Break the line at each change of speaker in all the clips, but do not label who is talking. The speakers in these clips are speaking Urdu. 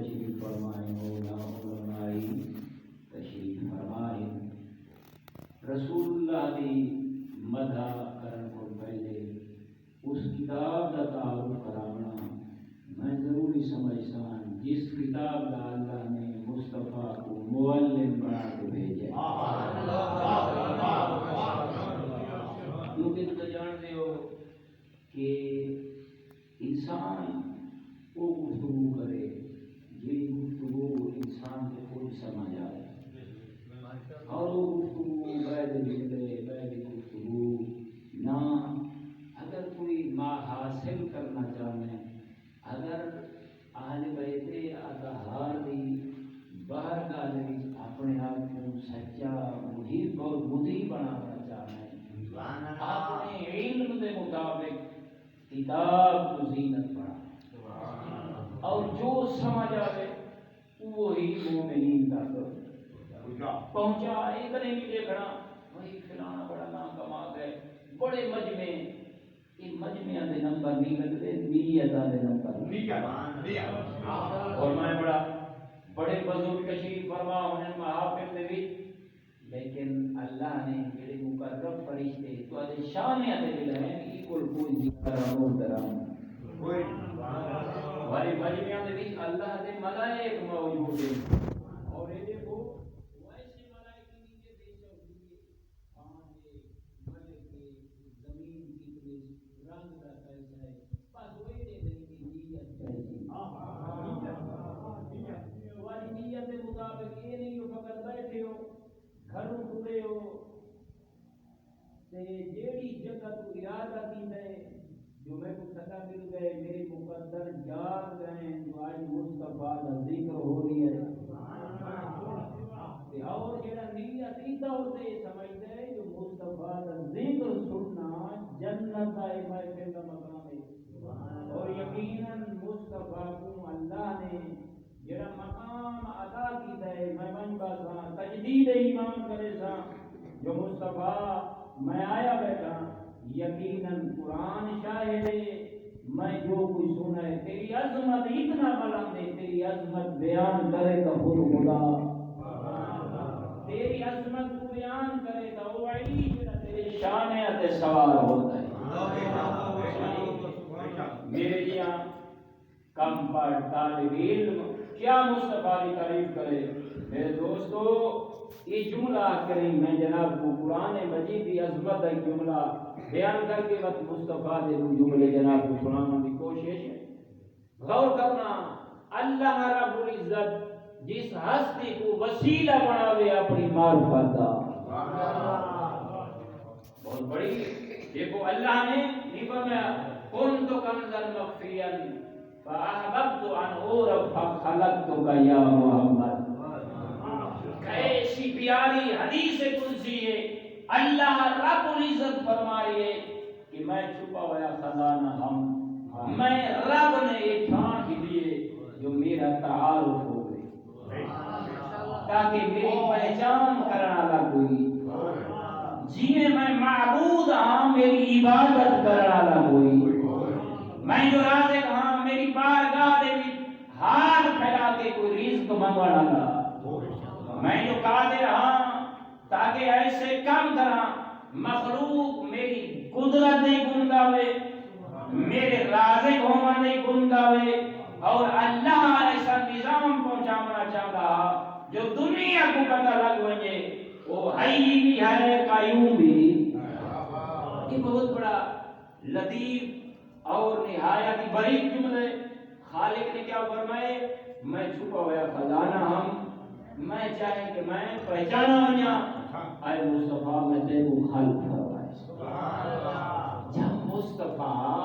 تشریف فرمائیں مولا علمائی تشریف فرمائیں رسول اللہ دی مدح کرن کو پہلے اس کتاب دا تعارف کراونا میں ضروری سمجھتا ہوں جس کتاب دا اللہ نے مصطفیٰ کو معلم بنا کے بھیجا کیونکہ تو جانتے ہو کہ انسان وہ گفتگو کرے یہ گفتگو انسان کو خود سمجھ آئے اور وہ گفتگو بیدی گفتگو نہ اگر کوئی ماں حاصل کرنا چاہے اگر اہل بیت اطہار دی باہر گالی اپنے آپ کو سچا محیط اور بدھی بنانا چاہے اپنے علم کے مطابق کتاب کو زینت بنا اور جو سمجھ آئے وہی مومنین تک پہنچا ایک نہیں دیکھنا وہی فلانا بڑا نام کما گئے بڑے مجمع ان مجمع دے نمبر نہیں لگتے نیت دے نمبر اور میں بڑے بزرگ تشریف فرما انہیں محافل دے بھی لیکن اللہ نے جڑے مقرب فرشتے تو ادے شان ادے ملے ہیں کول کوئی ذکر اور درام کوئی ہماری مجمع دے وچ اللہ دے ملائک موجود ہیں اور اے دیکھو ویسے ملائک نہیں کہ بے شعوری خان ملک زمین کی رنگ کا کیسا ہے بس وہی دے دیں کہ نیت کیسی والی نیت کے مطابق یہ نہیں ہو فقط بیٹھے ہو گھروں ٹرے ہو تے جیڑی جگہ تو ارادہ کی ہے جو میں کو صدا مل گئے میرے مقدر جاگ گئے جو آج مصطفیٰ کا ذکر ہو رہی ہے اور جیڑا نیت سیدھا ہوتے سمجھتے ہیں جو مصطفیٰ کا ذکر سننا جنت کا محفل کا مقام ہے اور یقیناً مصطفیٰ کو اللہ نے جڑا مقام عطا کیتا ہے میں منبع سا تجدید ایمان کرے سا جو مصطفیٰ میں آیا بیٹھا یقیناً قرآن شاہد ہے میں جو کوئی سنا ہے تیری عظمت اتنا بلند ہے تیری عظمت بیان کرے گا خود خدا تیری عظمت کو بیان کرے گا وہ علی تیرے شان تے سوال ہوتا ہے میرے یہاں کم پر طالب علم کیا مصطفیٰ کی تعریف کرے میرے دوستو یہ جملہ کریں میں جناب کو قرآن مجید کی عظمت ہے جملہ بیان کر کے وقت مصطفیٰ دے جملے جناب کو سنانے کی کوشش ہے غور کرنا اللہ رب العزت جس ہستی کو وسیلہ بناوے اپنی معرفت کا بہت بڑی دیکھو اللہ نے نہیں فرمایا کنت کنزا مخفیا فاحببت ان اعرف فخلقتک یا محمد ایسی پیاری حدیث قدسی ہے اللہ رب العزت فرما رہی ہے کہ میں چھپا ہوا خزانہ ہم میں رب نے ایک ٹھان ہی دیے جو میرا تعارف ہو گئے تاکہ میری پہچان کرنا والا کوئی جی میں معبود ہاں میری عبادت کرنا والا کوئی میں جو رازق ہاں میری بارگاہ دے ہاتھ پھیلا کے کوئی رزق منگوانا والا میں جو قادر ہاں تاکہ ایسے کام کرا مخلوق میری قدرت نہیں گنگاوے میرے رازق ہونا نہیں گنگاوے اور اللہ ایسا نظام پہنچانا چاہتا جو دنیا کو پتہ لگ ونجے وہ حی بھی ہے قیوم بھی یہ بہت بڑا لطیف اور نہایت باریک جملے خالق نے کیا فرمائے میں چھپا ہوا خزانہ ہم میں چاہے کہ میں پہچانا ہوں اے مصطفیٰ میں تیرے خلق فرمائے جب مصطفیٰ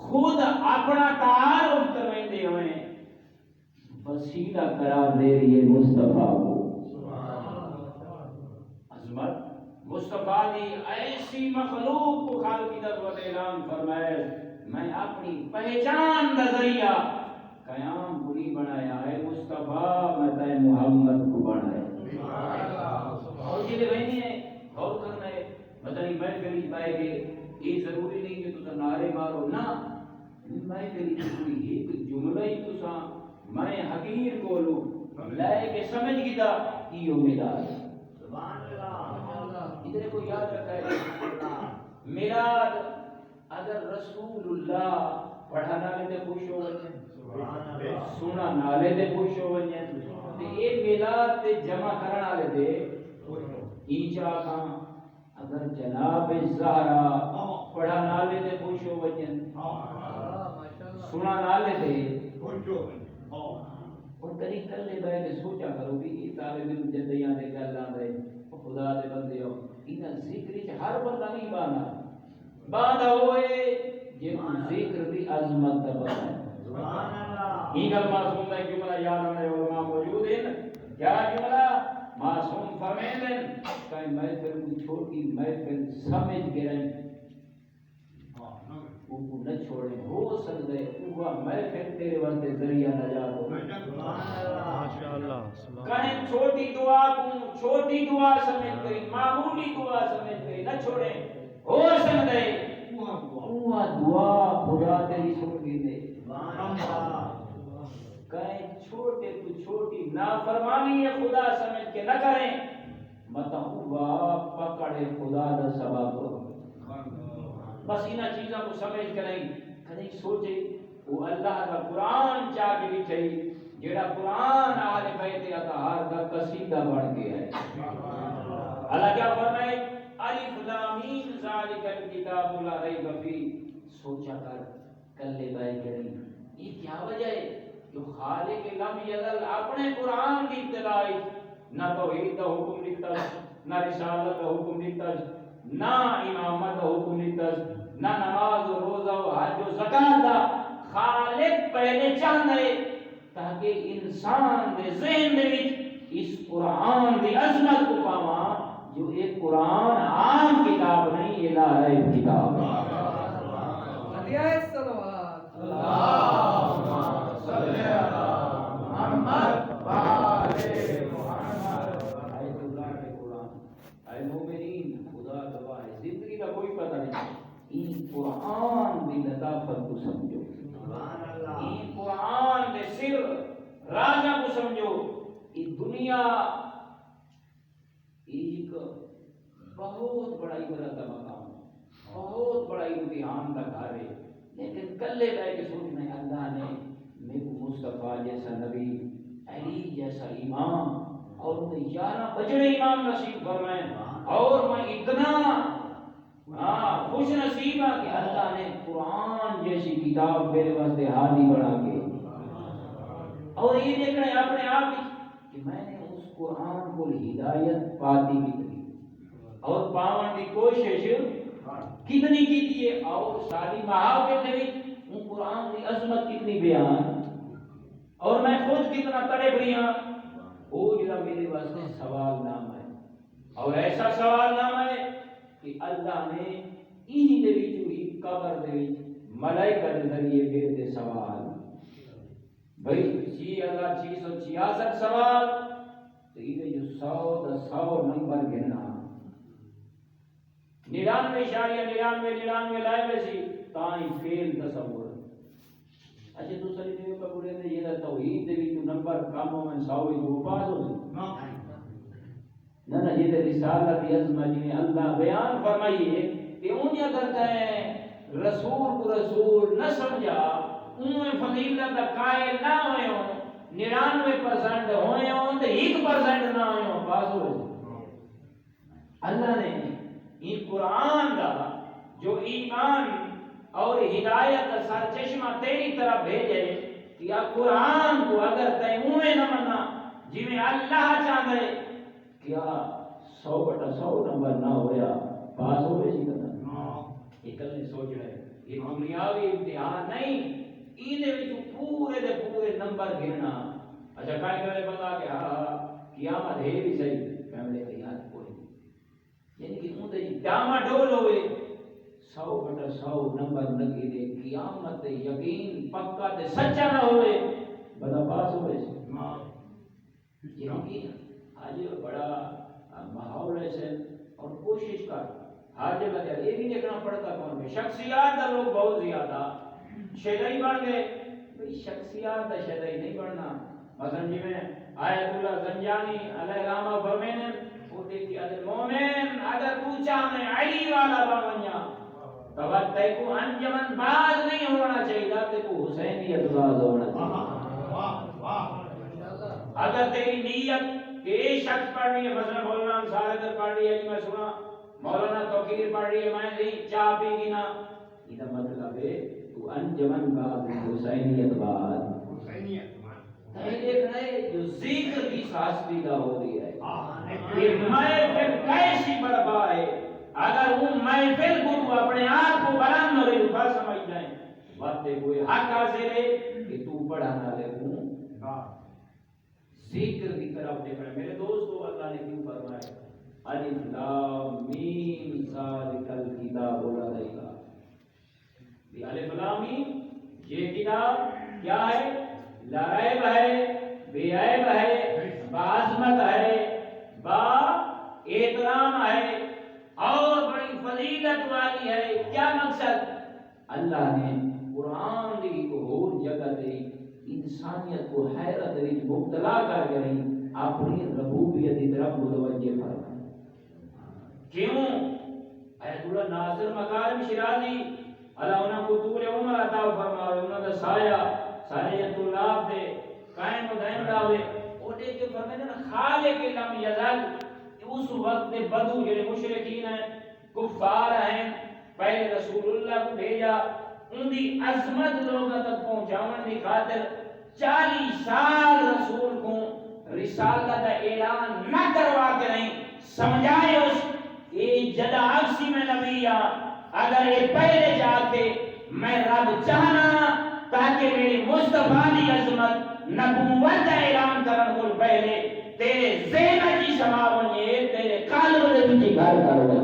خود اپنا تعارف کروائیں ہوئے وسیلہ قرار دے رہی ہے مصطفیٰ کو عظمت مصطفیٰ دی ایسی مخلوق کو خالق کی ضرورت اعلان فرمائے میں اپنی پہچان کا ذریعہ قیام کو نہیں بنایا ہے مصطفیٰ میں تے محمد کو بنایا اور یہ رہنی ہے غور کرنا ہے مدنی محفل پائے گے یہ ضروری نہیں کہ تو نعرے مارو نہ محفل کوئی ایک جملہ ہی تو میں حقیر کو لوں لائے کے سمجھ گیا کیو میلاد ادھر کو یاد رکھا ہے میلاد اگر رسول اللہ پڑھا نالے تے خوش ہو ونجن سنا نالے تے خوش ہو ونجن تے اے میلاد تے جمع کرن والے تے اینچا کھاں اگر جناب زہرا پڑھا نالے تے خوش ہو ونجن سنا نالے تے خوش ہو ونجن اور کدی کلے بیٹھ کے سوچا کرو کہ یہ طالب علم جدیاں دے گلاں دے خدا دے بندے ہو انہاں ذکر وچ ہر بندہ نہیں باندھا ہوئے جے ذکر دی عظمت دا پتہ ہے سبحان اللہ یہ گل معصوم ہے جملہ یاد ہمیں علماء موجود ہیں کیا جملہ معصوم فرمیندے کہ محفل کو چھوٹی محفل سمجھ کے رہیں وہ نہ چھوڑے ہو سکتے وہ محفل تیرے واسطے ذریعہ نجات ہو ماشاءاللہ کہیں چھوٹی دعا کو چھوٹی دعا سمجھ گئی معمولی دعا سمجھ گئی نہ چھوڑے ہو سکتے وہ دعا خدا تیری سن گئی دے کہیں چھوٹے تو چھوٹی نافرمانی ہے خدا سمجھ کے نہ کریں مطلب ہوا پکڑے خدا دا سبب ہو بس انہاں چیزوں کو سمجھ کر نہیں کہیں سوچے وہ اللہ کا قرآن چاہ کے بھی چاہیے جڑا قرآن آل بیت اطہار کا قصیدہ بن گیا ہے اللہ کیا فرمائے الف لام میم ذالک الکتاب لا ریب فیہ سوچا کر کلے بھائی کریں یہ کیا وجہ ہے جو خالق لم یزل اپنے قرآن کی ابتدائی نہ توحید کا حکم دیتا نہ رسالت کا حکم دیتا نہ امامت کا حکم دیتا نہ نماز و روزہ و حج و زکات دا خالق پہلے چاہندے تاکہ انسان دے ذہن دے وچ اس قرآن دی عظمت کو پاواں جو ایک قرآن عام کتاب نہیں الہی کتاب ہے ہدیہ صلوات اللہم صلی علی محمد و آلِ محمد اے اللہ کے قرآن اے مومنین خدا گواہ ہے زندگی کا کوئی پتہ نہیں این قرآن دی لطافت کو سمجھو این قرآن دے سر راجہ کو سمجھو یہ دنیا ایک بہت بڑا عبرت کا مقام ہے بہت بڑا امتحان کا گھر ہے لیکن کلے رہ کے سوچنا ہے اللہ نے میرے کو مصطفیٰ جیسا نبی علی جیسا امام اور مجھے 11 بجڑے امام نصیب فرمائے اور میں اتنا خوش نصیب ہے کہ اللہ نے قرآن جیسی کتاب میرے واسطے ہادی بنا کے اور یہ دیکھنا ہے اپنے آپ کہ میں نے اس قرآن کو ہدایت پاتی کتنی اور پاون کی کوشش کتنی کی ہے اور ساری محافظ نے ان قرآن کی عظمت کتنی بیان اور میں خود کتنا تڑے بڑھیا وہ جڑا میرے واسطے سوال نام ہے اور ایسا سوال نام ہے کہ اللہ نے انہی دے وچوں ہی قبر دے وچ ملائکہ دے ذریعے میرے تے سوال بھئی 6666 سوال تو یہ جو 100 نمبر گننا 99.99 لائے ویسی تائیں فیل تصور اچھا تو سلی دیو کا بڑے دے یہ توحید دے وچوں نمبر کاموں میں 100 ہی جو پاس ہو سی نہ یہ رسالت عظمت جنہیں اللہ بیان فرمائیے کہ انہیں کرتا ہے رسول کو رسول نہ سمجھا انہیں فضیلت کا قائل نہ ہوئے ہوں 99% ہوئے ہوں تو 1% نہ ہوئے ہوں باز ہو اللہ نے یہ قرآن کا جو ایمان اور ہدایت کا سر چشمہ تیری طرف بھیجے کہ قرآن کو اگر تے انہیں نہ منا جی میں اللہ چاہتا ہے کیا 100/100 نمبر نہ ہویا پاس ہو گئے سی کہتا ایک نے سوچ رہے یہ دنیاوی امتحان نہیں ایدے وچ پورے دے پورے نمبر گرنا اچھا کائیں کرے بتا کہ ہاں قیامت ہے بھی صحیح فیملی کا یاد کوئی یعنی کہ اون دے ڈاما ڈول ہوئے 100/100 نمبر لگے دے قیامت یقین پکا تے سچا نہ ہوئے بڑا پاس ہوئے سی یعنی کہ آج بڑا ماحول ہے اور کوشش کر ہر جگہ یہ بھی دیکھنا پڑتا کون میں شخصیات دا لوگ بہت زیادہ شیعی بن گئے کوئی شخصیات شرعی نہیں بڑھنا. مثلا جی میں آیت اللہ زنجانی علیہ السلام فرمینے وہ دیکھی ادھر مومن اگر تو چاہنے علی والا باونیا تو وقت تے کو انجمن باز نہیں ہونا چاہیے تے کو حسینیت باز ہونا چاہیے. اگر تیری نیت کہ ایک شخص پڑھ رہی ہے مثلا مولانا انصار ادھر پڑھ رہی ہے میں سنا مولانا توقیر پڑھ رہی ہے میں نہیں چاہ پی گی نا یہ مطلب ہے تو انجمن باز حسینیت باز دیکھ رہے جو ذکر کی ساس پیدا ہو رہی ہے کہ محفل کیسی برپا ہے. اگر وہ محفل کو اپنے آپ کو بلند اور رفع سمجھ جائیں وقت کوئی حق حاصل ہے کہ تو پڑھانا لے ہوں ذکر کی طرف دیکھ رہے. میرے دوستو اللہ نے کیوں فرمایا الف لام میم ذالک الکتاب لا ریب فیہ. الف لام میم یہ کتاب کیا ہے؟ لا ریب ہے, بے عیب ہے, باعظمت ہے, با احترام ہے اور بڑی فضیلت والی ہے. کیا مقصد؟ اللہ نے قرآن دی کو اور جگہ دے انسانیت کو حیرت وچ مبتلا کر کے اپنی ربوبیت کی طرف متوجہ فرمایا. کیوں؟ ایت اللہ ناصر مکارم شیرازی اللہ انہاں کو طول عمر عطا فرمائے انہاں دا سایہ سارے طلاب دے قائم و دائم داوے او دے کے فرمائے نا خالق لم یزل. اس وقت دے بدو جڑے مشرکین ہیں کفار ہیں پہلے رسول اللہ کو بھیجا ان دی عظمت لوگوں تک پہنچاون دی خاطر 40 سال رسول کو رسالت کا اعلان نہ کروا کے نہیں سمجھائے اس یہ جدا عکسی میں نبی اگر یہ پہلے جا کے میں رب چاہنا تاکہ میری مصطفیٰ دی عظمت نبوت کا اعلان کرن کو پہلے تیرے ذہن کی سما بنیے تیرے قلب دے وچ گھر کر دے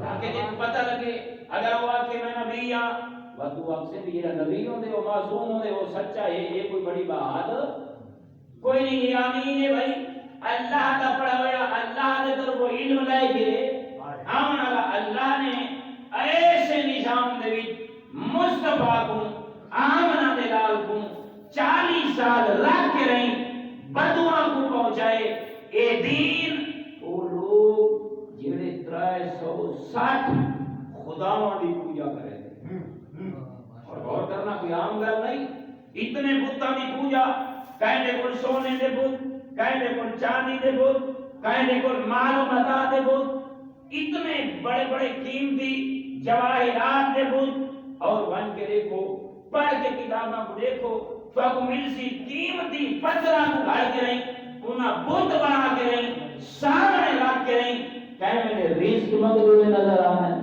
تاکہ تینوں پتہ لگے اگر وہ کہ میں نبی ہاں وہ آپ سے بھی یہ نبی ہوندے وہ معصوم ہوندے وہ سچا ہے یہ کوئی بڑی بات کوئی نہیں. یہ آمین ہے بھائی اللہ کا پڑھا ہوا اللہ نے طرف وہ علم لائے گرے آمن اللہ نے ایسے نظام دے مصطفیٰ کو آمنہ دلال کو 40 سال رکھ کے رہیں بدوان کو پہنچائے. اے دین وہ لوگ جڑے 360 خداواں دی پوجا کرے اور غور کرنا کوئی عام گل نہیں. اتنے بتاں دی پوجا کہیں دے کول سونے دے بت کہیں دے کول چاندی دے بت کہیں دے کول مال و متا دے بت اتنے بڑے بڑے قیمتی جواہرات دے بت اور بن کے دیکھو پڑھ کے کتاباں کو دیکھو تو مل سی قیمتی پتھراں کو گھڑ کے رہیں انہاں بت بنا کے رہیں سامنے رکھ کے رہیں کہیں میرے رزق مانگتے ہوئے نظر آنا ہے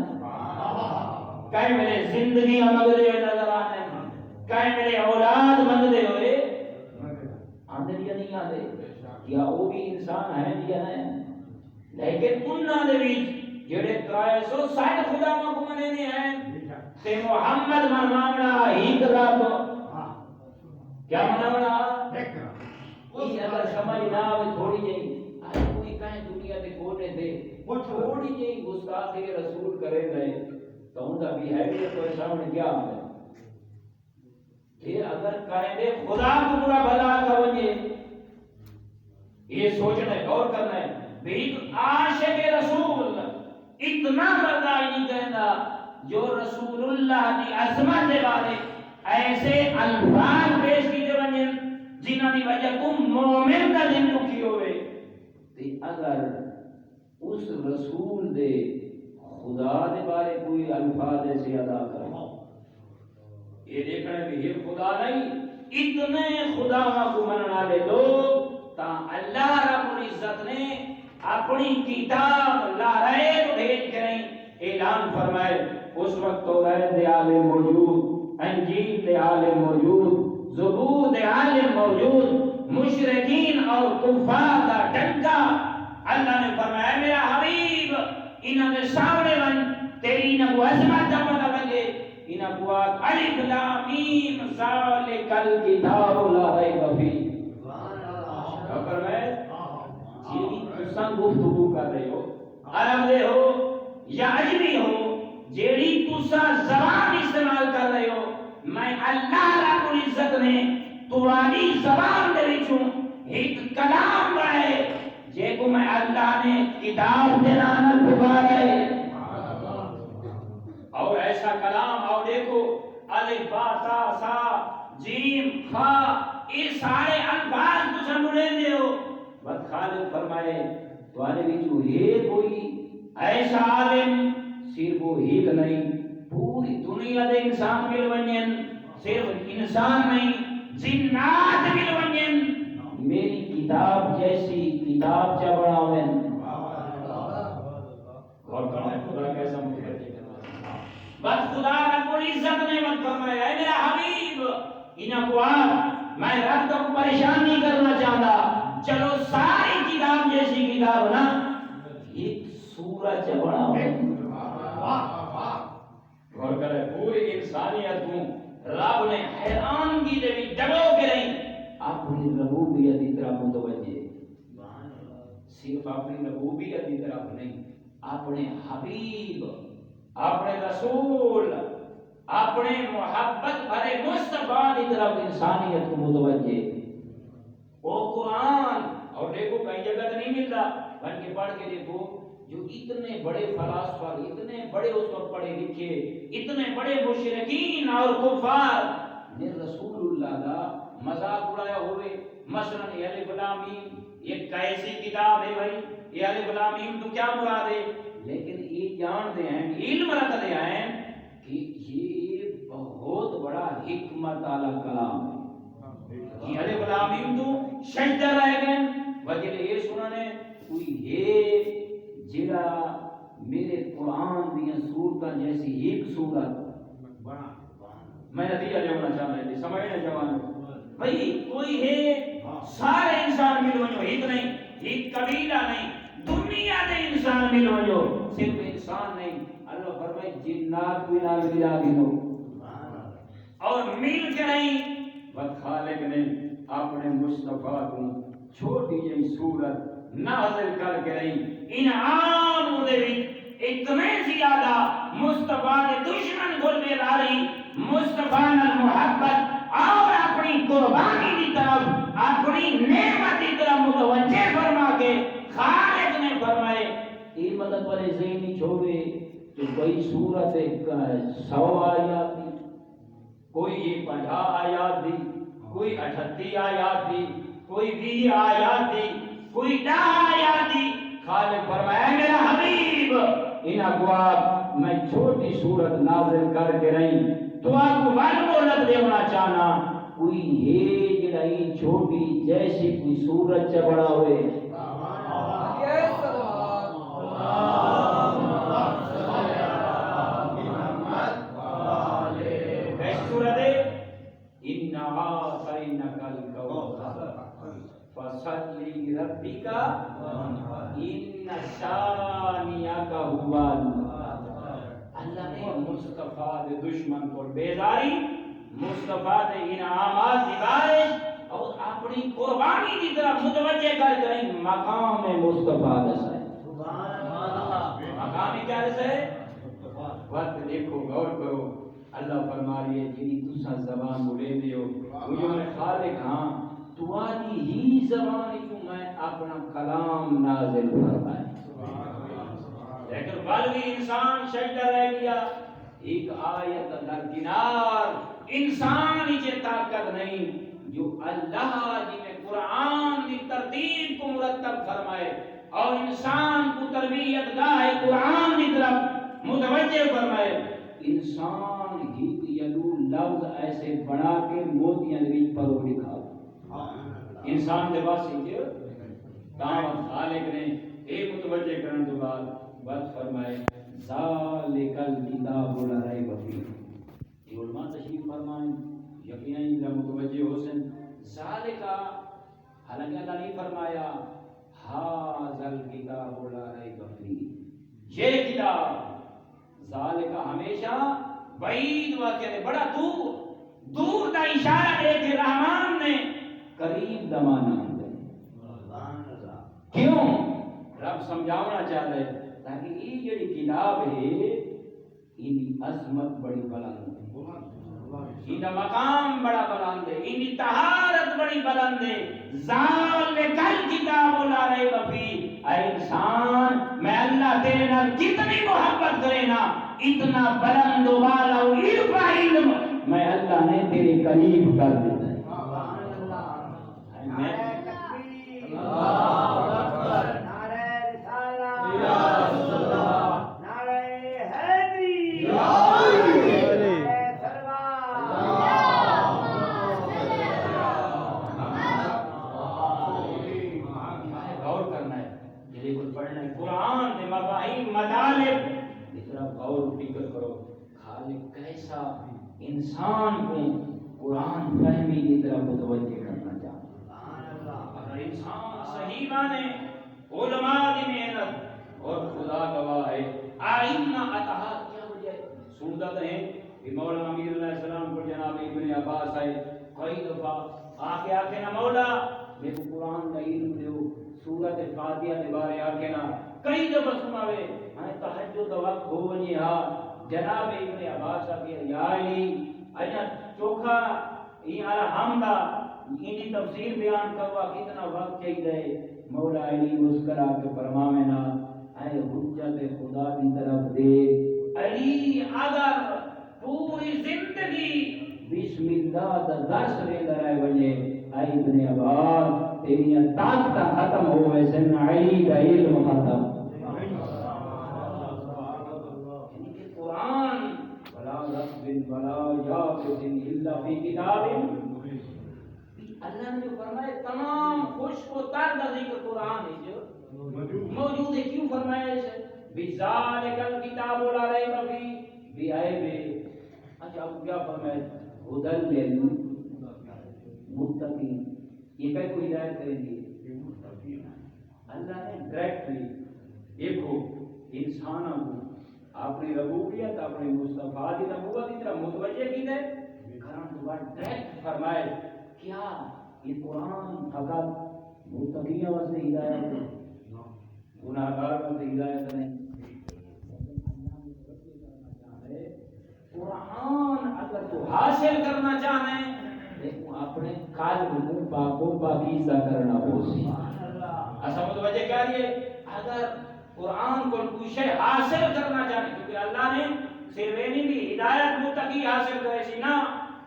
کہیں میرے زندگی مانگتے ہوئے نظر آنا ہے کہیں میرے اولاد مانگتے ہوئے آندے یا نہیں آندے کیا وہ بھی انسان ہے یا نہیں لیکن انہاں دے وچ جڑے 360 خداواں کو مننے ہیں تے محمد مناونا ایک رب کیا مناونا یہ اگر سمجھ نہ آوے تھوڑی جئی کوئی کہیں دنیا دے کونے دے وہ تھوڑی جئی گستاخی رسول کرے گئے تو ان کا بیہیویئر تو سامنے کیا ہے یہ اگر کہیں دے خدا کو برا بھلا کرونجے یہ سوچنا ہے غور کرنا ہے ایک عاشق رسول اتنا برداشت نہیں کہنا جو رسول اللہ کی عظمت کے بارے ایسے الفاظ پیش کیتے بنے جنہاں دی وجہ تم مومن کا دل دکھی ہوئے تے اگر اس رسول دے خدا دے بارے کوئی الفاظ ایسے ادا کرے یہ دیکھنے بھی یہ خدا نہیں اتنے خدا کو مننے والے لوگ تا اللہ رب العزت نے اپنی کتاب لا ریب بھیج کر اعلان فرمائے. اس وقت توریت دے عالم موجود انجیل دے عالم موجود زبور دے عالم موجود مشرکین اور کفار دا ڈنکا اللہ نے فرمایا میرا حبیب انہاں دے سامنے ون تیری نہ عظمت دا پتہ لگے انہاں کو الف لام میم ذالک الکتاب لا ریب فیہ سبحان اللہ سنگ گفتگو کر رہے ہو عرب دے ہو یا عجمی ہو جیڑی تسا زبان استعمال کر رہے ہو میں اللہ رب العزت نے تمہاری زبان دے وچوں ایک کلام بنائے جے کو میں اللہ نے کتاب دے نال پکارے اور ایسا کلام اور دیکھو الف با تا سا جیم خا یہ سارے الفاظ تو سمجھے دے ہو بس خالق فرمائے تمہارے وچوں ہے کوئی ایسا عالم صرف وہ ایک نہیں پوری دنیا دے انسان مل ونجن صرف انسان نہیں جنات مل ونجن میری کتاب جیسی کتاب چا بناویں اور خدا کیسا متوجہ بس خدا رب العزت نے مت فرمایا اے میرا حبیب انہاں کو میں رب کو پریشان نہیں کرنا چاہتا چلو ساری کتاب جیسی کتاب نا ایک سورج بناؤ اور کرے پوری انسانیت کو رب نے حیران کی دے بھی ڈبو کے نہیں اپنی ربوبیت کی طرف متوجہ صرف اپنی ربوبیت کی طرف نہیں اپنے حبیب اپنے رسول اپنے محبت بھرے مصطفیٰ کی طرف انسانیت کو متوجہ وہ قرآن اور دیکھو کئی جگہ تو نہیں ملتا بلکہ پڑھ کے دیکھو جو اتنے بڑے فلاسفہ اتنے بڑے اس وقت پڑھے لکھے اتنے بڑے مشرکین اور کفار نے رسول اللہ کا مذاق اڑایا ہوئے مثلا یہ الف لام میم یہ کیسی کتاب ہے بھائی یہ الف لام میم تو کیا مراد ہے لیکن یہ جانتے ہیں علم رکھتے ہیں کہ یہ بہت بڑا حکمت والا کلام ہے یہ الف لام میم تو سجدہ رہ گئے وجہ یہ سننے کوئی ہے جڑا میرے قرآن دیا سورتاں جیسی ایک سورت میں نتیجہ لینا چاہتا ہے سمجھنے جوان بھائی کوئی ہے سارے انسان مل ونجو ایک نہیں ایک قبیلہ نہیں دنیا دے انسان مل ونجو صرف انسان نہیں اللہ فرمائے جنات بھی نال ملا دینو اور مل کے نہیں بس خالق نے اپنے مصطفیٰ کو چھوٹی جی صورت نازل کر کے نہیں انعام دے وچ اتنے زیادہ مصطفیٰ کے دشمن گل میں لاری مصطفیٰ نال محبت اور اپنی قربانی کی طرف اپنی نعمت کی طرف متوجہ فرما کے خالق نے فرمائے یہ مطلب والے ذہنی چھوڑے کہ کوئی صورت 100 آیات دی کوئی 50 آیات دی کوئی 38 آیات دی کوئی 20 آیات دی کوئی 10 آیات دی خالق فرمایا میرا حبیب ان اقوات میں چھوٹی صورت نازل کر کے رہی تو آپ کو معلومات دینا چاہنا کوئی ہے جڑائی چھوٹی جیسی کوئی صورت چ بڑا ہوئے کیسی صورت ہے انہا سینک الکوثر فصلی لربک ان شانئک هو اللہ نے مصطفیٰ دے دشمن کو بیداری مصطفیٰ دے انعامات دی بارش اور اپنی قربانی کی طرف متوجہ کر کریں مقام مصطفیٰ دسائے مقام کیا دسائے وقت دیکھو غور کرو اللہ فرما رہی ہے جنہی تسا زبان بولے دیو مجھے میں خالق ہاں تمہاری ہی زبان کیوں میں اپنا کلام نازل فرمائے لیکن بلوی انسان سجدہ رہ گیا ایک آیت درکنار انسان ہی طاقت نہیں جو اللہ جی میں قرآن کی ترتیب کو مرتب فرمائے اور انسان کو تربیت گاہ قرآن کی طرف متوجہ فرمائے انسان ہی یلو لفظ ایسے بنا کے موتیاں بھی پرو لکھا انسان کے پاس دعوت خالق نے ایک متوجہ کرنے کے بعد بات فرمائے ذالک الکتاب لا ریب فیہ یہ علماء تشریف فرمائیں یقیناً متوجہ حسن ذالک حالانکہ اللہ نے فرمایا ھذا الکتاب لا ریب فیہ یہ کتاب ذالک ہمیشہ بعید واقع ہے بڑا دور دا اشارہ دے کے رحمان نے قریب زمانہ کیوں رب سمجھاونا چاہتا ہے تاکہ یہ جڑی کتاب ہے ان عظمت بڑی بلند ہے ان مقام بڑا بلند ہے، ان طہارت بڑی بلند ہے. ذالک الکتاب لا ریب فیہ، اے انسان میں اللہ تیرے نال کتنی محبت کرے نا، اتنا بلند و بالا و عرفہ علم میں اللہ نے تیرے قریب کر دیتا ہے. سبحان اللہ. نعرہ تکبیر، اللہ اکبر، نعرہ رسالہ، یا رسول اللہ، نعرہ حیدری، یا قرآن دے مفاہیم مطالب کی طرف غور و فکر کرو. خالق کیسا انسان کو قرآن فہمی کی طرف متوجہ کرنا چاہتا. اگر انسان صحیح مانے علماء کی محنت اور خدا گواہ ہے آئینہ اتحاد کیا وجہ سودت ہے کہ مولانا امیر علیہ السلام کو جناب ابن عباس آئے کئی دفعہ آکے آکے نا مولا میرے کو قرآن کا علم دیو، سورت فاتحہ کے بارے آکے نا کئی دفعہ سناوے. ہمیں تہجد وقت ہو ونی ہا جناب ابن عباس آکے یا علی اجا چوکھا یہ حمدہ انہی تفسیر بیان کروا کتنا وقت چاہیے. مولا علی مسکرا کے فرماوے نا اے حجت خدا کی طرف دے علی اگر پوری زندگی بسم اللہ دا درس لے رہے وجے اے ابن عباس تیری طاقت ختم ہوئے سن علی کا علم ختم. یعنی کہ قرآن ولا رب ولا یافت الا فی کتاب، اللہ نے جو فرمایا تمام خشک و تر کا ذکر قرآن ہے جو موجود ہے. کیوں فرمایا ہے بذالک الکتاب لا ریب فیہ بیائب. اچھا اب کیا فرمایا ہدی للمتقین، یہ کئی کو ہدایت کریں گے اللہ نے ڈائریکٹلی. دیکھو انسانوں کو اپنی ربوبیت اپنی مصطفیٰ کی نبوت کی طرف متوجہ کی ہے. قرآن دوبارہ ڈائریکٹ فرمائے کیا یہ قرآن فقط متقیوں واسطے ہدایت ہے، گناہگار واسطے ہدایت نہیں. قرآن اگر تو حاصل کرنا چاہے دیکھو اپنے قلب کو پاک و پاکیزہ کرنا ہوسی. ایسا متوجہ کیا ہے اگر قرآن کو کوئی شے حاصل کرنا چاہے، کیونکہ اللہ نے صرف نہیں بھی ہدایت متقی حاصل کرے سی نا،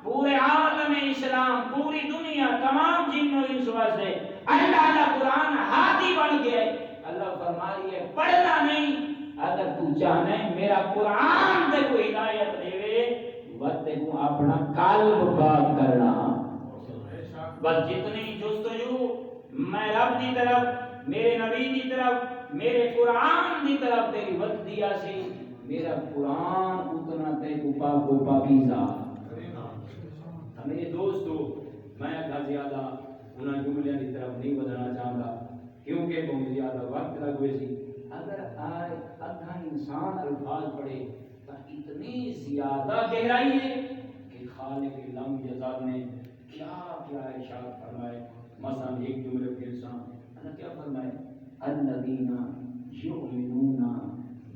پورے عالم اسلام پوری دنیا تمام جن و انس واسطے اللہ کا قرآن ہادی بن گیا. اللہ فرما رہی ہے پڑھنا نہیں، اگر تو چاہنے میرا قرآن تے کو ہدایت دے وقت کو اپنا قلب پاک کرنا. بس جتنی جستجو میں رب دی طرف میرے نبی دی طرف میرے قرآن دی طرف تیری وقت دیا سی، میرا قرآن اتنا تے کو پاک و پاکیزہ. میرے دوستو میں ادھا زیادہ انہاں جملیاں دی طرف نہیں بدھنا چاہتا کیونکہ بہت زیادہ وقت لگ ہوئے سی. اگر آئے ادھا انسان الفاظ پڑھے تو اتنی زیادہ گہرائی ہے کہ خالق لم یزال نے کیا کیا ارشاد فرمائے. مثلا ایک جملے کے انسان اللہ کیا فرمائے الذین یؤمنون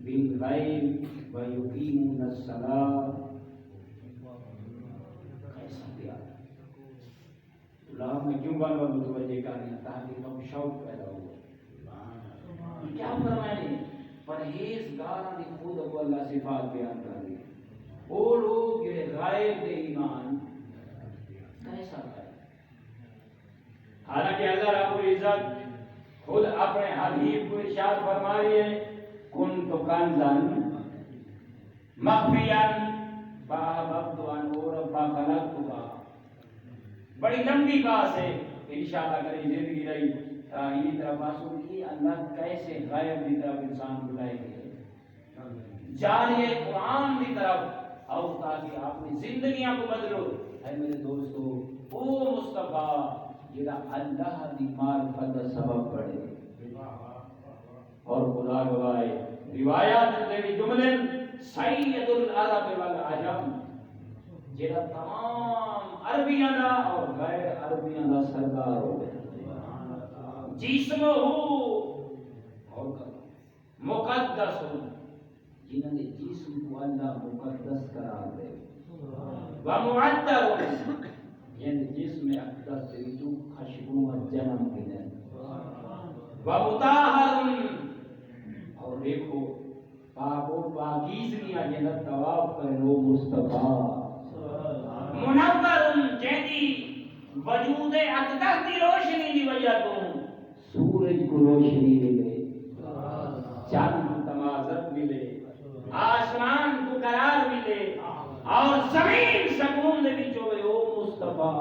بالغیب ویقیمون الصلاۃ. کیسا پیار اللہ میں کیوں بار بار متوجہ کر رہے ہیں تاکہ ہم شوق پیدا ہو. کیا فرمائے پرہیزگاراں دی خود ابو اللہ صفات بیان کر رہی ہے. وہ لوگ جو غائب دے ایمان کیسا ہے. حالانکہ اللہ رب العزت خود اپنے حبیب کو ارشاد فرما رہی ہے کنت کنزا مخفیا فاحببت ان اعرف فخلقتک. بڑی لمبی بات ہے انشاءاللہ کریں زندگی رہی یہ طرف معصوم کی اللہ کیسے غائب کی طرف انسان بلائے گئے جاریے قرآن کی طرف اور تاکہ اپنی زندگیاں کو بدلو. اے میرے دوستو او مصطفیٰ جڑا اللہ دی معرفت کا سبب پڑے اور خدا گواہ روایات تیری جملے سید العرب والعجم جڑا تمام عربیاں دا اور غیر عربیاں دا سردار ہو جسم ہو اور مقدس ہو جنہوں نے جسم کو اللہ مقدس قرار دے ومعطر یعنی جس میں اقدس ریتو خشبوت جنم کے دن ومطاہر اور دیکھو پاک و پاکیزگی جنت طواف کرے وہ مصطفیٰ منور جیدی وجود اقدس دی روشنی دی وجہ تو سورج کو روشنی ملے چاند تمازت ملے آسمان کو قرار ملے اور زمین سکون دے بچ ہوئے او مصطفیٰ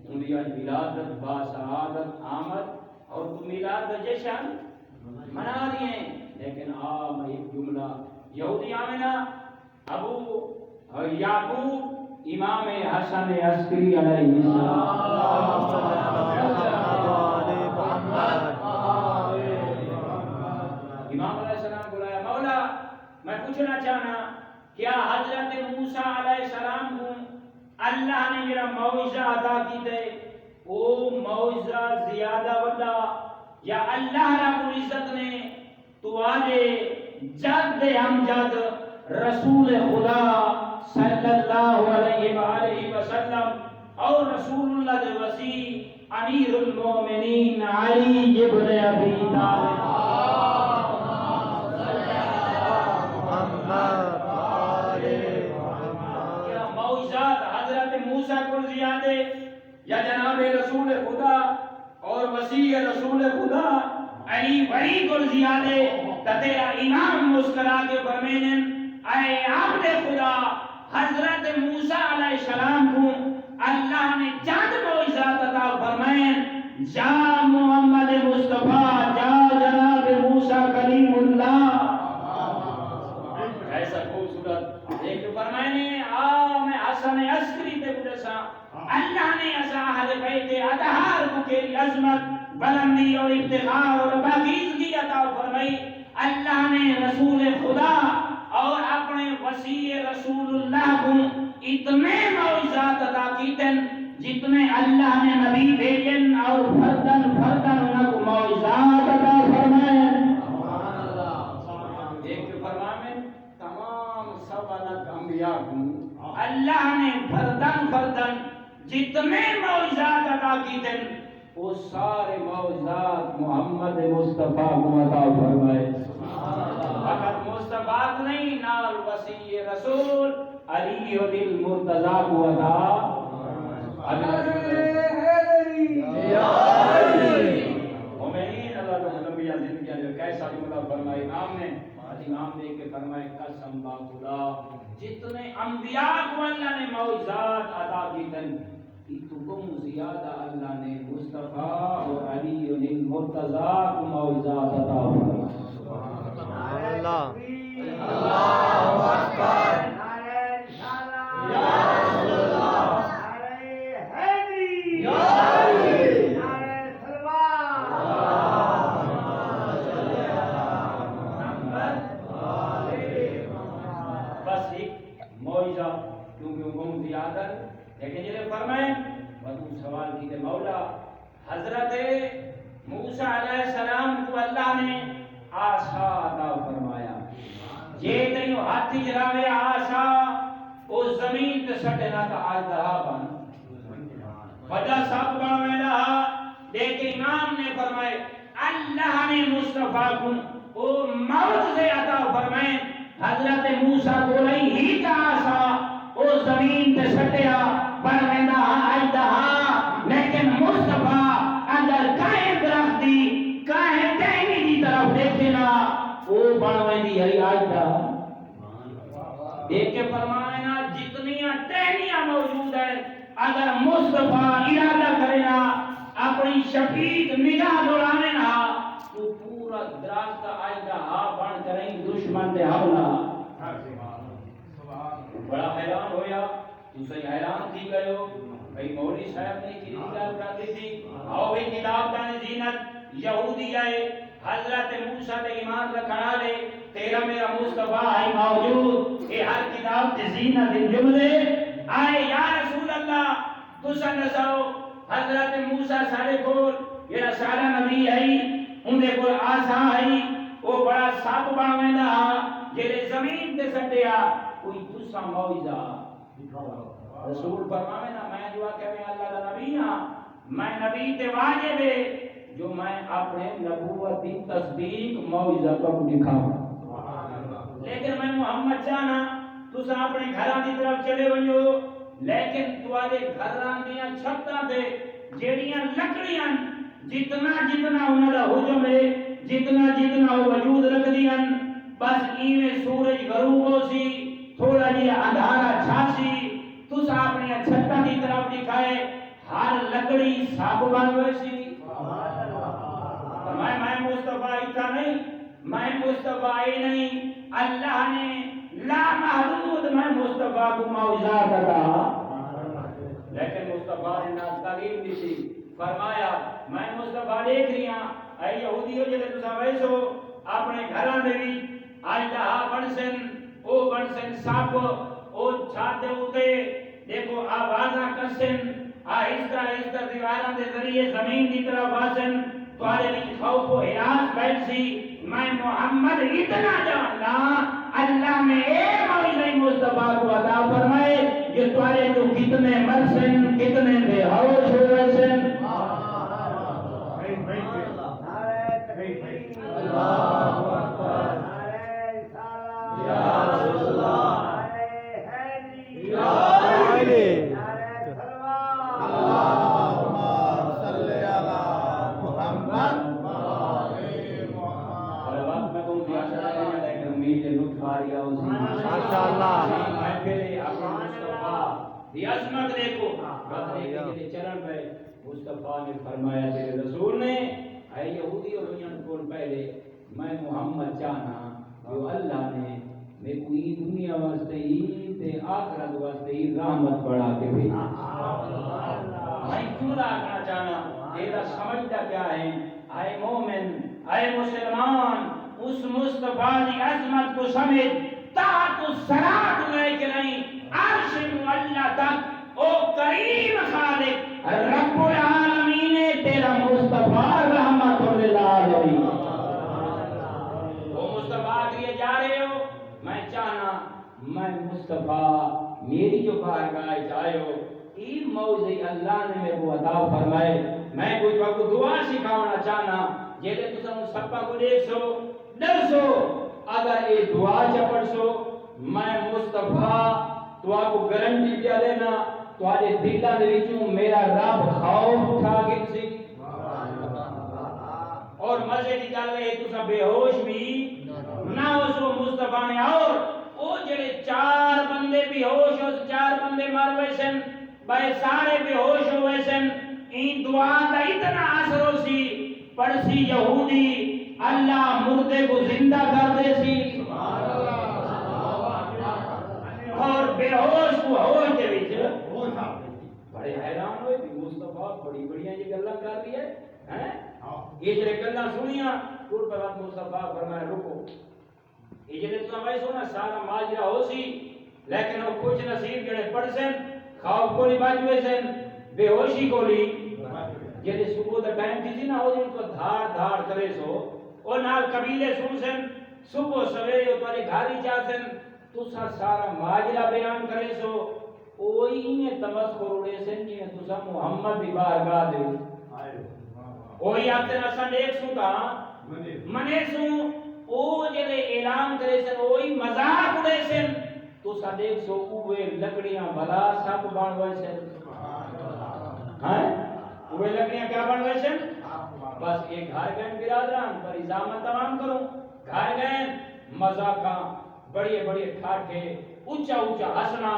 انبیاء ولادت با سعادت آمد اور تو میلاد جشن منا رہی ہیں لیکن عام ایک جملہ یہودی آمنہ ابو یعقوب امام حسن عسکری علیہ السلام امام علیہ السلام بلایا مولا میں پوچھنا چاہنا کیا حضرت موسیٰ علیہ السلام کو اللہ نے میرا معجزہ عطا کی تھے وہ معجزہ زیادہ وڈا یا اللہ رب العزت نے تو آلے جد امجد رسول خدا صلی اللہ علیہ وآلہ وسلم اور رسول اللہ دے وسیع امیر المومنین علی ابن ابی طالب کیا معجزات حضرت موسیٰ کو زیادہ یا جناب رسول خدا اور وسیع رسول خدا علی ولی کو زیادہ تیرا امام مسکرا کے فرمائیں اے عبد خدا حضرت موسیٰ علیہ السلام کو اللہ نے چند معجزات عطا فرمائیں جا محمد مصطفیٰ جا جناب موسیٰ کلیم اللہ ایسا خوبصورت ایک فرمائیں میں حسن عسکری تے بڑسا اللہ نے ایسا اہل بیت اطہار کو کی عظمت بلندی اور افتخار اور پاکیزگی عطا فرمائی اللہ نے رسول خدا اور اپنے وسیع رسول اللہ کو اتنے معجزات عطا کیتے جتنے اللہ نے نبی بھیجن اور فردن ان کو معجزات عطا فرمائے ایک فرمائے تمام سوالت انبیاء کو اللہ نے فردن جتنے معجزات عطا کیتے وہ سارے معجزات محمد مصطفیٰ کو عطا فرمائے فقط مصطفیٰ نہیں نال وسیع رسول علی المرتضیٰ کو عطا مومنین اللہ کا نبیہ زندگیہ جو کیسا جملہ فرمائے امام نے کہ فرمائے قسم با خدا جتنے انبیاء کو اللہ نے معجزات عطا کیتے اتکم زیادہ اللہ نے مصطفیٰ اور علی المرتضیٰ کو معجزات عطا فرمائے سبحان اللہ اللہ اکبر یا رسول اللہ یا علی بس ایک معجزہ کیونکہ حکم زیادہ لیکن یہ فرمائیں وہ سوال کیتے مولا حضرت موسیٰ علیہ السلام کو اللہ نے آسا عطا فرمایا یہ تینو ہاتھی جراوے آسا اس زمین تے سٹے نہ تا آج دہا بن وجہ سب بنوے رہا لیکن امام نے فرمائے اللہ نے مصطفیٰ کو وہ موت سے عطا فرمائے حضرت موسیٰ کو لئی ہی کا آسا اس زمین تے سٹیا بنوے رہا آج دہا لیکن مصطفیٰ اگر کہیں درخت دی کہیں تینی دی طرف دیکھنا وہ بنوے دی ہے آج دہا دیکھ کے فرمائنا جتنیاں ٹہنیاں موجود ہیں اگر مصطفیٰ ارادہ کرنا اپنی شفیق نگاہ دوڑانے نا تو پورا درازتہ آئیدہ ہاں بن کریں دشمن دے حملہ بڑا حیران ہویا دوسری حیران تھی گئے ہو بھئی مولی صاحب نے کی نگاہ کرتی تھی آؤ بھی کتاب کا نزینت یہودی آئے حضرت موسیٰ تے ایمان رکھنا لے تیرا میرا مصطفیٰ آئی موجود اے ہر کتاب تے زینت جملے آئے یا رسول اللہ تو سنسو حضرت موسیٰ سارے کول یہ سارا نبی ہے اندے کول آسا ہے وہ بڑا ساپ بانویں دا جلے زمین تے سٹیا کوئی دوسرا معجزہ رسول فرماوے نا میں جو کہ میں اللہ دا نبی ہاں میں نبی تے واجب ہے جو میں اپنے نبوت کی تصدیق معجزہ کو دکھاؤں لیکن میں محمد چاہنا تساں اپنے گھراں دی طرف چلے ونجو لیکن تواڈے گھراں دیاں چھتاں تے جیڑیاں لکڑیاں جتنا جتنا انہاں دا حجم ہے جتنا جتنا وجود رکھدیاں بس ایویں سورج غروب ہو سی تھوڑا جہا اندھارا چھاسی تساں اپنی چھتاں دی طرف دکھائے ہر لکڑی سب بن ویسی میں مصطفیٰ اتنا نہیں میں مصطفیٰ نہیں اللہ نے لا محدود میں مصطفیٰ کو معجزات عطا لیکن مصطفیٰ نے نہ تعلیم دی سی فرمایا میں مصطفیٰ دیکھ رہی ہاں اے یہودیو جلے تساں ویسو اپنے گھراں دے وچ اللہ بنسن سب او چھت دے اوتے دیکھو آوازاں کسن آہستہ آہستہ دیواراں دے ذریعے زمین دی طرف آسن تواڈے وچ خوف و ہراس بیٹھ سی میں محمد اتنا جاننا اللہ نے ایک معجزہ مصطفیٰ کو عطا فرمائے کہ تواڈے جو کتنے مرسن کتنے بے ہوش ہوئے سن اللہ اکبر یا رسول اللہ یا علی اللہم صلی علی محمد ماشاءاللہ محفل اپنے مصطفیٰ دی عظمت دیکھو بدلے کے چرن پہ مصطفیٰ نے فرمایا تیرے رسول نے اے یہودی اور دنیا کو پہلے میں محمد چاہنا جو اللہ نے میں کوئی دنیا واسطے ہی تے آخرت واسطے ہی رحمت بڑھا کے بھیجا میں کیوں لانا چاہنا تیرا سمجھتا کیا ہے اے مومن اے مسلمان اس مصطفیٰ دی عظمت کو سمجھ تحت الصراط لے کے نہیں عرش اللہ تک او کریم خالق رب العالمین تیرا مصطفیٰ رحمت للعالمین وہ مصطفیٰ کے لیے جا رہے ہو میں چاہنا میں مصطفیٰ میری جو بارگاہ جائے ہو یہ موضوع اللہ نے میرے کو عطا فرمائے میں کچھ وقت دعا سکھانا چاہنا جیسے تو سب سپا کو دیکھ سو ڈر سو اگر یہ دعا چپڑ سو میں مصطفیٰ تو آپ کو گارنٹی دیا لینا تو آج دلہ دے وچوں میرا رب خوف اٹھا کے سی اور مزے کی گل ہے تو سب بے ہوش بھی نہ ہو سو مصطفیٰ نے اور او جڑے چار بندے بے ہوش ہو چار بندے مر ہوئے سن بھائی سارے بے ہوش ہوئے سن این دعا دا اتنا اثر ہو سی پڑسی یہودی اللہ مردے کو زندہ کر دے سی اور بے ہوش کو ہوش دے وچ بڑے حیران ہوئے کہ مصطفیٰ بڑی بڑیاں یہ گلاں کر رہی ہے یہ جڑے گلاں سنیاں پور پر مصطفیٰ فرمایا رکو یہ جڑے تو بھائی سونا سارا ماجرا ہو سی لیکن وہ کچھ نصیب جڑے پڑھ سن خوف کو نہیں بچ ہوئے سن بے ہوشی کو لی جڑے صبح دا ٹائم تھی نا وہ تو دھاڑ دھاڑ کرے سو اور نال قبیلے سن سن صبح سویرے تمہارے گھر ہی جا سن تسا سارا ماجرا بیان کرے سو اوہی نے تمسخر اڑے سن جی تسا محمد دی بارگاہ دے اوہی آتے نسا دیکھ سو تا منے سو او جڑے اعلان کرے سن اوہی مذاق اڑے سن تسا دیکھ سو اوے لکڑیاں بلا سب بن وے سن ہاں اوے لکڑیاں کیا بن وے سن بس ایک گھر گئے برادران پر ازامت تمام کروں گھر گئے مذاقاں بڑے بڑے ٹھاٹھے اونچا اونچا ہسنا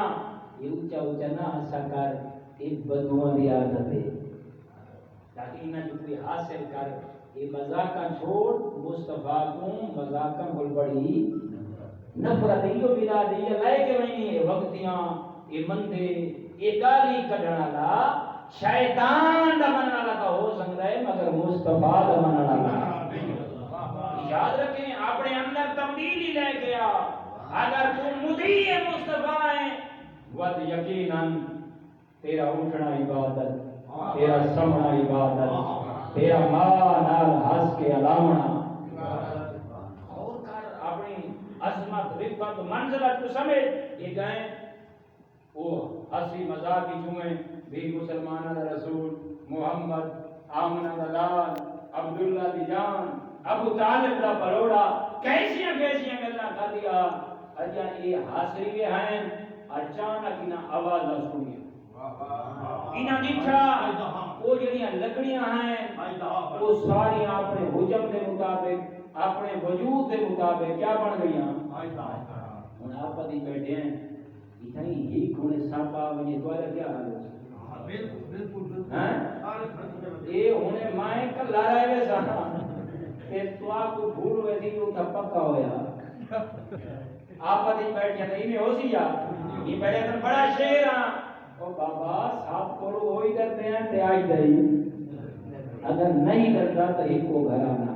یہ اونچا اونچا نہ ہسا کر ایک بدوؤں دی عادت ہے تاکہ انہیں جو کوئی حاصل کر یہ مذاقاں چھوڑ مصطفیٰ کو مذاقاں بول بڑی نفرت یہ بلا دی یہ لائے کے نہیں ہے وقتیاں یہ مندے یہ گالی کڈنا لا شیطان دا مننا لگا ہو سکتا ہے مگر مصطفیٰ دا مننا لگا یاد رکھیں اپنے اندر تبدیلی لے کے آ اگر تو مدعی مصطفیٰ ہے ود یقیناً تیرا اٹھنا عبادت تیرا سمنا عبادت تیرا ماں نال ہنس کے علامنا اور کر اپنی عظمت رفت منزلت کو سمجھ یہ گئے وہ ہنسی مذاق کی جمعے بھی مسلمانہ رسول محمد آمنہ دلال عبداللہ دی جان ابو طالب دا پروڑا کیسیاں گلاں کر دیا اجا یہ حاصل کے ہیں اچانک انہاں آواز سنی انہاں دیکھا وہ جڑیاں لکڑیاں ہیں وہ ساری اپنے حجم کے مطابق اپنے وجود کے مطابق کیا بن گئیاں ہن آپ دی بیٹھے ہیں اتنی ہی کونے سانپا وجے تو کیا حال ہے بالکل ہیں اے ہونے مائیں کلا رہے سانا تے تو کو بھول ویسی تو پکا ہویا آپ دی بیٹھے نہیں میں ہو سی یا یہ بیٹھے تو بڑا شیر ہاں او بابا صاحب کو ہوئی کرتے ہیں تے آئی دئی اگر نہیں کرتا تو ایک کو گھر آنا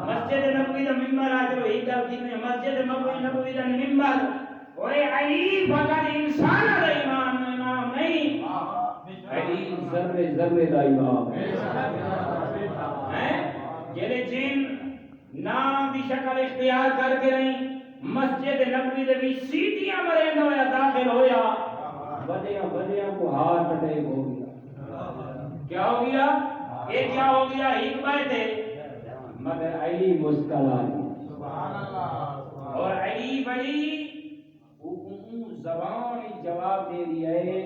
مسجد نبوی دا ممبر آج رو ایک دل کی میں مسجد نبوی دا ممبر اوے علی فقط انسان دا امام نہیں علی ذرے دا امام جلے جن نام دی شکل اختیار کر کے نہیں مسجد نبوی دے بھی سیٹیاں مرے ہویا داخل ہویا بدیاں کو ہاتھ اٹیک ہو گیا کیا ہو گیا یہ کیا ہو گیا ایک بات ہے مگر علی مسکرائی اور علی بڑی زبان جواب دے دیا ہے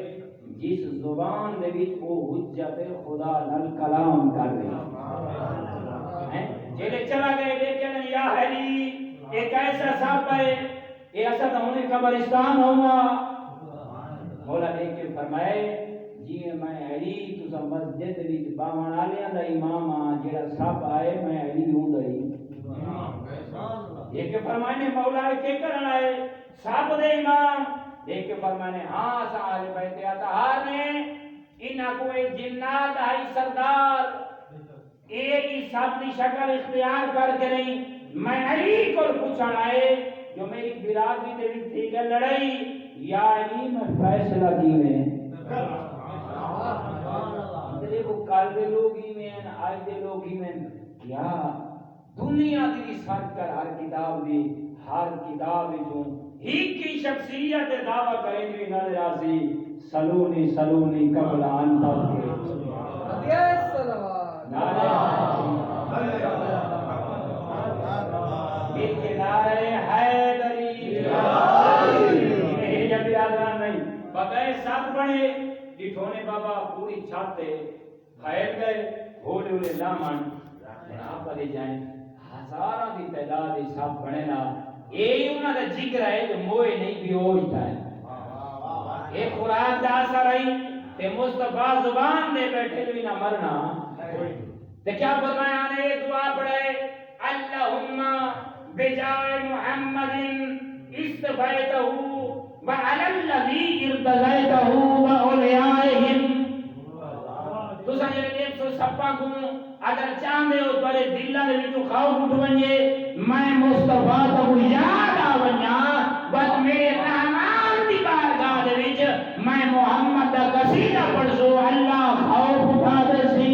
جس زبان دے وچ وہ حجت خدا نال کلام کر رہے ہیں جلے چلا گئے لیکن یا علی ایک ایسا صاحب ہے یہ اسد ہونے قبرستان ہوگا مولا دیکھ کے فرمائے جی میں علی تسا مسجد وچ باون والیاں دا امام ہاں جڑا صاحب آئے میں علی ہوں دئی یہ کہ فرمانے مولا کے کرنا ہے صاحب دے امام دیکھ کے فرمانے ہاں سال بیت اطہار نے انہاں کو جنات آئی سردار ایک ہی سب کی شکل اختیار کر کے نہیں میں علی کو پوچھنا ہے جو میری برادری دے وچ تھی کہ لڑائی یا علی میں فیصلہ کی میں تیرے کو کل دے لوگ ہی میں آج دے لوگ ہی میں کیا دنیا دی سرچ کر ہر کتاب دی ہر کتاب جو ایک کی شخصیت دعویٰ کریں گے نظر آسی سلونی قبل ان تک کے نعرے حیدری یہ جب یادران نہیں بقائے ساتھ بڑھے ڈٹھونے بابا پوری چھاتے پھیل گئے بھولے ہوئے دامن آپ لے جائیں ہزارہ کی تعداد ساتھ بڑھے نا یہی انہوں نے ذکر ہے جو موئے نہیں بھی ہوتا ہے ایک قرآن دا اثر آئی تے مصطفیٰ زبان دے بیٹھے بھی نہ مرنا تے کیا فرمایا نے دعا پڑھے اللہم بجائے محمد استفیتہ وعلی الذی ارتضیتہ وعلیائہم تو سنجھے 106 کو اگر چاندے ہو تو دلہ دے جو خوف اٹھ ونجے میں مصطفیٰ تو یاد آونیا بس میرے رحمان دی بارگاہ دے وچ میں محمد دا قصیدہ پڑھ سو اللہ خوف اٹھا دے سی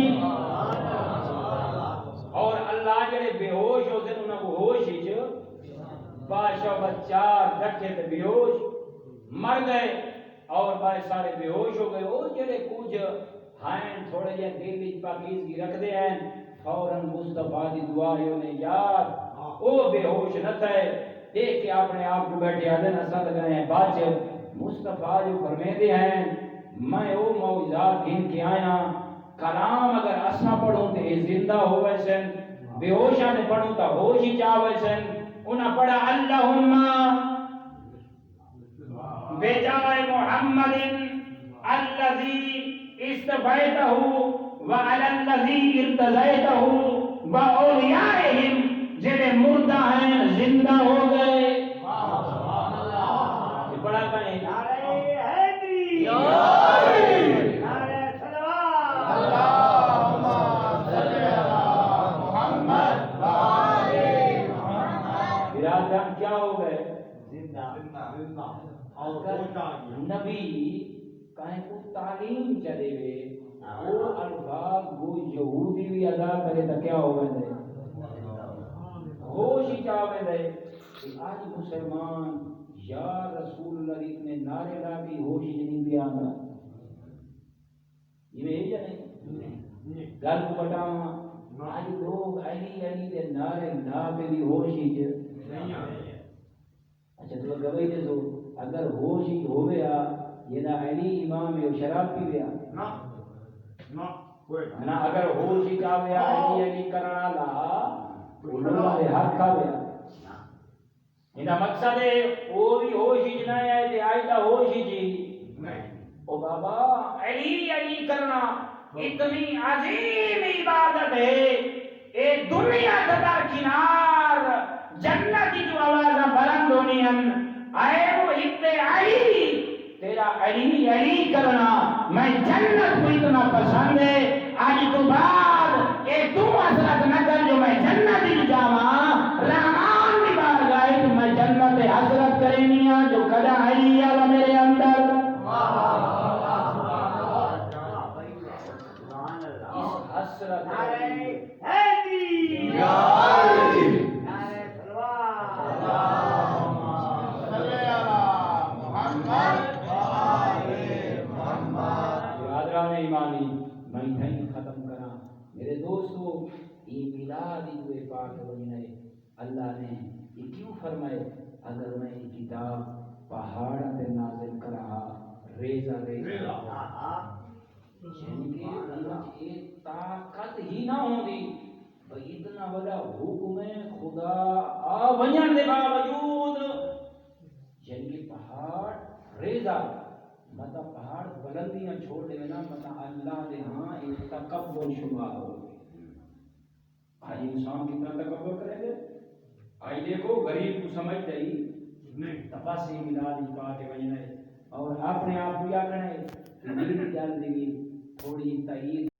اور اللہ جڑے بے ہوش ہو سے انہاں کو ہوش ہی بادشاہ بچار رکھے تے بے ہوش مر گئے اور بھائی سارے بے ہوش ہو گئے وہ جڑے کچھ ہائیں تھوڑے جے دل وچ پاکیزگی رکھ دے ہیں فوراً مصطفیٰ دی دعائیوں نے یار او بے ہوش نہ تھے دیکھ کے اپنے آپ کو بیٹھے آدھے نسد گئے ہیں باچ مصطفیٰ جو فرمیدے ہیں میں او معجزات گھن کے آیا کلام اگر اسا پڑھوں تے زندہ ہوئے سن بے ہوشاں نے پڑھوں تا ہوش ہی چاہوے سن انہاں پڑھا اللہم بجائے محمد الذی استفیتہ وعلی الذی ارتضیتہ وعلیائہم جنہیں مردہ ہیں زندہ ہو گئے یہ بڑا کہیں نعرہ حیدری نعرہ صلوات اللہم صلی علی محمد وآلہ محمد برادران کیا ہو گئے زندہ اور اگر نبی کہیں کو تعلیم چلے وے وہ الفاظ وہ یہودی بھی ادا کرے تو کیا ہو گئے ہوش ہی چاہے دے کہ آج مسلمان یا رسول اللہ اتنے نعرے لگی ہوش ہی نہیں بھی آتا یہ یا نہیں گل کو بتاؤں آج لوگ علی علی دے نعرے لا کے بھی ہوش ہی نہیں آتے. اچھا تو گواہی دے دو اگر ہوش ہی ہو گیا یہ نہ علی امام ہے شراب پی گیا نہ اگر ہوش ہی کا گیا علی علی کرنا لا انہوں نے حق کھا گیا انہا مقصد ہے وہ بھی ہوش ہی نہیں آئے تھے آئی تا ہوش ہی جی او بابا علی علی کرنا اتنی عظیم عبادت ہے اے دنیا تدا کنار جنت کی جو آوازہ بلند ہونی ہیں آئے وہ اتنے علی تیرا علی علی کرنا میں جنت کو اتنا پسند ہے آج تو بعد اے تم حسرت نہ کر جو میں جنت کی جاواں رحمان کی بار گائے تو میں جنت حسرت کرینیا جو کدا علی علی میرے اندر اس حسرت ایمانی میں نہیں ختم کرا میرے دوستو یہ میلاد ہوئے پاک بنائے اللہ نے یہ کیوں فرمائے اگر میں یہ کتاب پہاڑ پہ نازل کرا ریزہ ریزہ یعنی کہ طاقت ہی نہ ہوندی اتنا بڑا حکم خدا آ بنیان دے باوجود یعنی کہ پہاڑ ریزہ مطلب پہاڑ بلندیاں چھوڑ دے نا مطلب اللہ دے ہاں ایک تکبر شمار ہو گئے. آج انسان کتنا تکبر کرے گے آج دیکھو غریب کو سمجھ جائی تپاسی ملاد پاک بجنا ہے اور اپنے آپ کو کیا کرنا ہے میری جلدی تھوڑی تائید